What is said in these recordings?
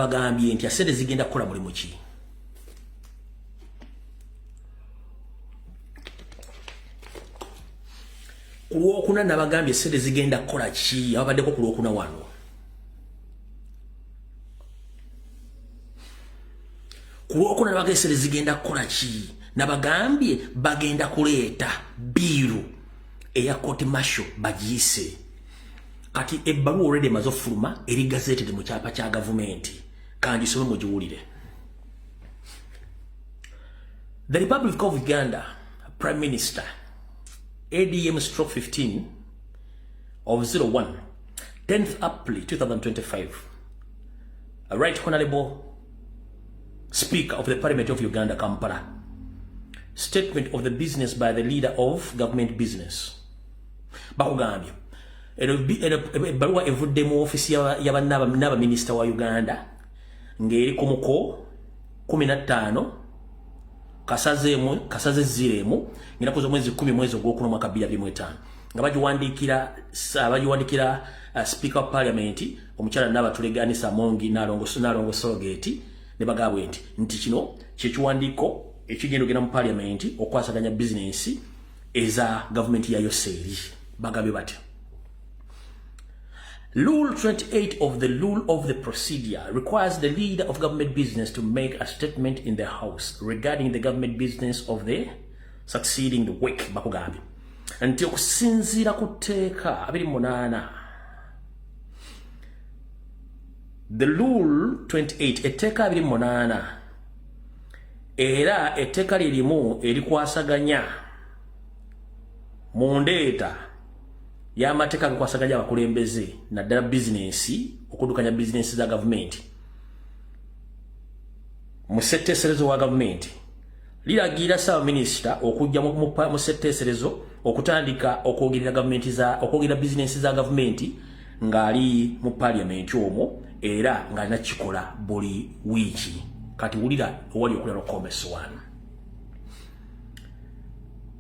bagambye nti asente zigenda kukola mulimu ki. Ku Lwokuna nabagambye esente zigenda kukola ki, ababaddeko ku Lwokuna wano. Ku Lwokuna nabagambye esente zigenda kukola ki, nabagambye bagenda kuleeta biiru eya court martial bagiyise. Kati ebbaluwa already emaze okufuluma eri gazetted mu kyapa kya gavumenti. Kangisome mugiwulire. The Republic of Uganda Prime Minister ADM/15 of 01 10th April 2025. A Right Honorable Speaker of the Parliament of Uganda, Kampala. Statement of the business by the leader of government business. Bakugambye. Ebbaluwa evudde mu ofisi y'aba minister wa Uganda ngeri ku muko 15 kasaze ziremu ngina kuzo mwezi 10 mwezi ogw'okuna mwaka 2025 nga bagiwandikira Speaker of Parliament omukyala n'abatuleganisa Mongi Nalongo Sorogeti ne bagabwe nti kino kyekiwandiiko ekigenda ogenda mu Parliament okwasaganya business eza government ya Yoseri bagabwe batyo. Rule 28 of the Rule of the Procedure requires the leader of government business to make a statement in the House regarding the government business of the succeeding week. Bakugambi. Nti okusinziira ku Teeka 28. The Rule 28 etteeka 28 era etteeka lirimu erikwasaganya mu ndeeta y'amateeka agakwasaganya abakulembeze naddala business okuddukanya business za government mu setteeserezo wa government liragira Ssaaba Minisita okujja mu setteeserezo okutandika okwogerera business za government ng'ali mu Parliament omwo era ng'alina kikola buli wiiki. Kati wulira owali okulala Comments 1.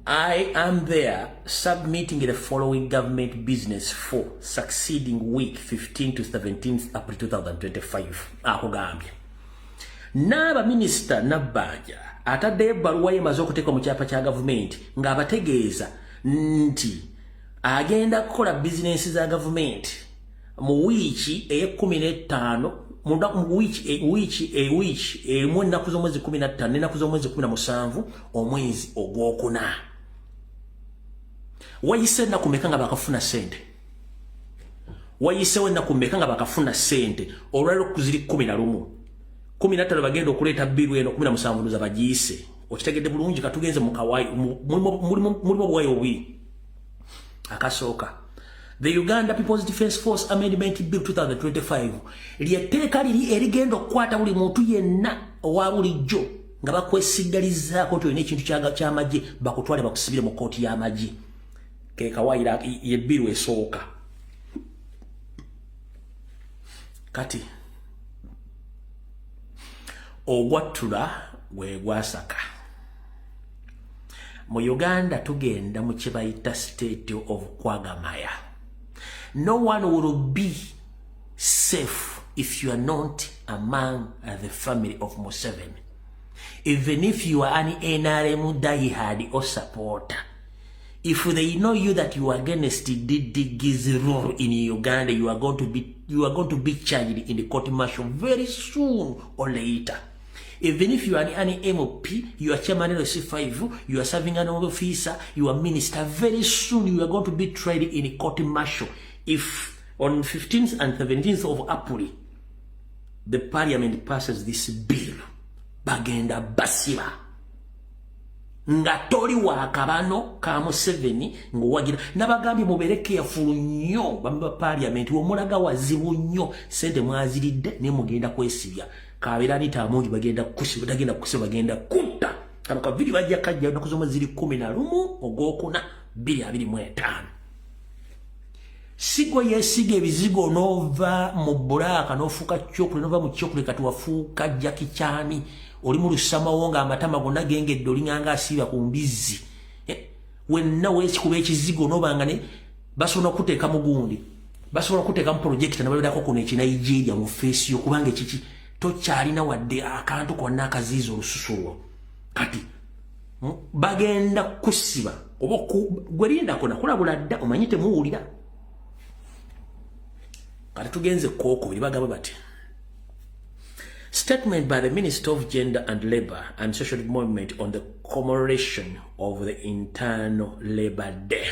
I am there submitting the following government business for succeeding week 15 to 17th April 2025. Akugambye. N'aba Minister Nabbanja atadde ebbaluwa emaze okuteekwa mu kyapa kya gavumenti ng'abategeeza nti agenda kukola business za gavumenti mu wiiki eye15 mu wiiki emu ennaku z'omwezi 15 n'ennaku z'omwezi 17 omwezi ogwokuna. Wayise ennaku mmeka nga bakafuna sente? Wayisewo ennaku mmeka nga bakafuna sente? Olwaliro kuziri 11 13 bagenda okuleeta biiru eno 17 ndoza bagiyise. Okitegedde bulungi katugenze mu kawaayi mulimu obwayi obubi. Akasooka the Uganda People's Defence Force Amendment Bill 2025 lyetteeka liri erigenda okukwata buli muntu yenna owa bulijjo nga bakwesigalizaako nti olina ekintu ky'amagye bakutwale bakusibire mu kooti y'amagye. Ke kawaayira ye biru esooka. Kati ogwattula gwe gwasaka. Mu Uganda tugenda mu kye bayita state of kwagamaya. No one will be safe if you are not among the family of Museveni. Even if you are an NRM diehard or supporter, if they know you that you are against Gi's rule in Uganda, you are going to be charged in the court martial very soon or later. Even if you are an MOP, you are chairman of the C5, you are serving an officer, you are minister, very soon you are going to be tried in a court martial. If on 15th and 17th of April, the Parliament passes this bill, bagenda basiba. Nga toli wa kabano ka Museveni ngowagira nabagambi mubereke yafulu nnyo bamba Parliament omulaga wazibu nnyo sente mwaziridde ne mugenda kwesibya kabirani tamungi bagenda kusiba bagenda kutta kano ka video bajja kajja nakuzoma ziri 11 ogwokuna 2025 sigo yesiga ebizigo nova mu bulaka nofuka chokule nova mu chokule kati wafuka Jackie Chani oli mu lusama wonga amatama gonna gengedde olinganga asiba ku mbizi wenna wekikuba ekizigo nobangane basobola kuteeka mugundi basobola kuteeka mu project na balidako kuno eki Nigeria mu face yo kubanga kiki tokyalina wadde akantu konna akaziiza olususulwo kati bagenda kusiba oba gwerinda kona kulabula dda omanyi temuwulira kati tugenze kookubiri bagamba bati statement by the Minister of Gender and Labour and Social Development on the commemoration of the Internal Labour Day.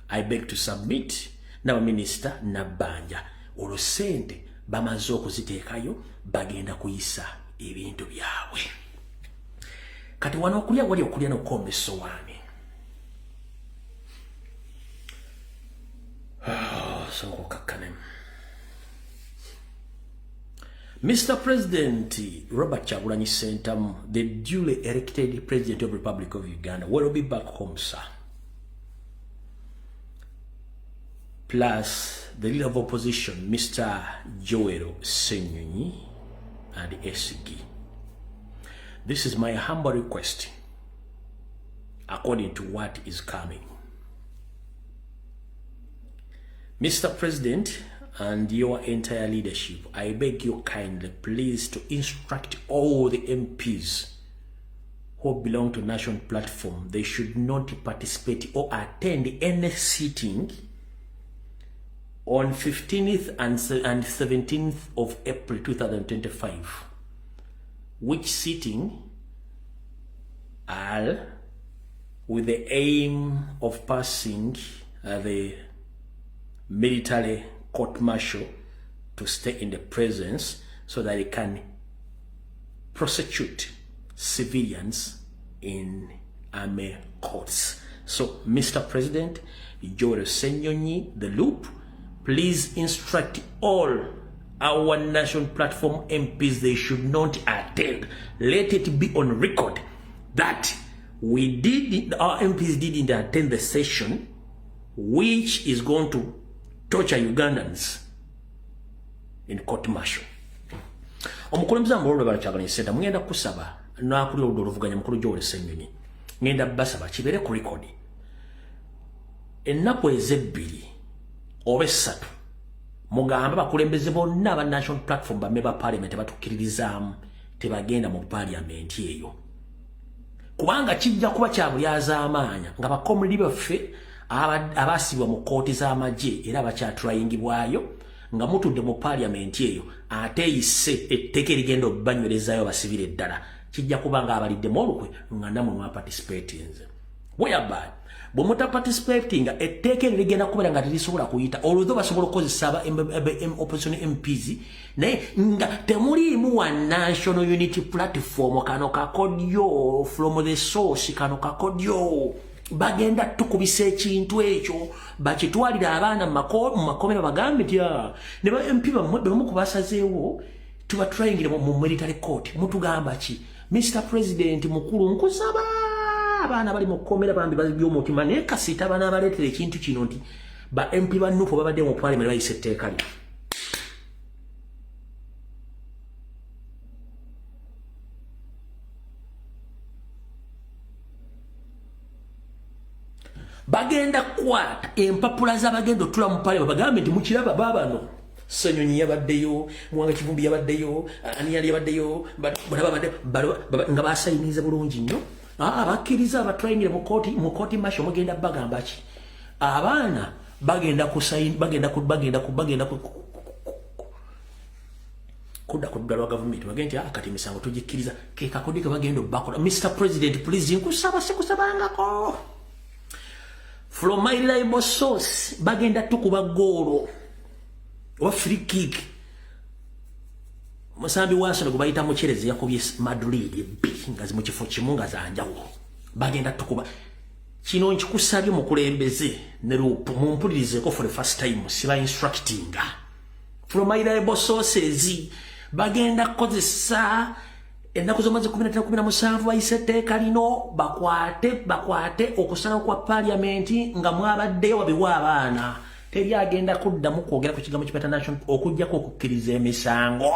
I beg to submit now Minister Nabanja olosente bamaze okuziteekayo bagenda kuyisa ebintu byabwe kati wano okulya wali okulya n'okukomba essowaani soko kakkane Mr. President Robert Kyagulanyi Ssentamu, the duly elected President of the Republic of Uganda, will be back home, sir. Plus, the leader of opposition, Mr. Joel Senyonyi and SG. This is my humble request, according to what is coming. Mr. President, and your entire leadership, I beg you kindly, please, to instruct all the MPs who belong to national platform, they should not participate or attend any sitting on 15th and 17th of April 2025, which sitting are with the aim of passing the military court-martial to stay in the presence so that it can prosecute civilians in army courts. So, Mr. President, Joel Senyonyi, the loop, please instruct all our national platform MPs they should not attend. Let it be on record that our MPs didn't attend the session, which is going to torture Ugandans in court martial. Omukulembeze amulolo bala Kyagulanyi Ssentamu ngenda kusaba n'akulira oluvuganya mukulu Joel Senyonyi ngenda basaba kibere ku record ennaku ezebbiri oba essatu mugamba bakulembeze bonna aba national platform bamme ba parliament batukkiririzaamu tebagenda mu parliament eyo kubanga kijja kuba kyabulyaza amaanya nga bakomuli baffe abasibwa mu kooti z'amagye era bakyatrayingibwayo nga mutudde mu parliament eyo ate ise etteeka erigenda obbanywerezaayo basibire eddala kijja kuba nga abaliddemu olukwe nga namwe mwaparticipatinze whereby bwe mutaparticipatinga etteeka eryo ligenda kubeera nga terisobola kuyita olwetho basobola okukozesa opposition MPs naye nga temuliimu wa national unity platform kano kakodyo from the source kano kakodyo bagenda tukubisa ekintu ekyo bakitwalira abaana mu makomera bagambe nti ne ba MP bamwe kubasazeewo tubatrayingire mu military court mutugamba ki Mr. President mukulu nkusaba abaana bali mu kkomera bambi by'omutima naye kasita abaana abaleetera ekintu kino nti ba MP ba Nuupu babadde mu parliament bayise etteeka lyo bagenda kwata empapula z'abagenda otula mu parliament bagambe nti mukiraba baabano Senyonyi yabaddeyo Mwanga Kivumbi yabaddeyo ani yali yabaddeyo nga basayiniza bulungi nnyo abakkiriza abatrayingire mu kooti masho mugenda bagamba ki abaana bagenda kusayini bagenda kudda ku ddala wa gavumenti bagenda nti kati emisango tugikkiriza ke kakodika bagenda bakola Mr. President please nkusaba sikusabangako from my reliable source bagenda tukuba goolo oba free kick musambi wasolo gubayita mucherezi yakobye Madrid ngazi mu kifo kimu nga zanjawulo bagenda tukuba kino nkikusabye mukulembeze ne lupu mumpulirize ko for the first time siba instructing from my reliable sources bagenda kozesa ennaku zomaze 17 bayise etteeka lino bakwate okusala kwa parliament nga mwabaddeyo wabiwa abaana teri agenda kuddamu kwogera ku kigambo kipata national okujjako okukkiriza emisango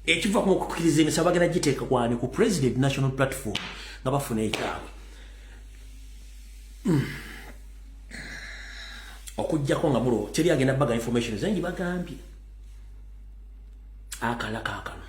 ekiva ku okukkiriza emisango bagenda giteeka kwani ku president national platform nga bafuna ekyabwe okujjako nga mulo teri agenda baga information zengi bagambye akala kakano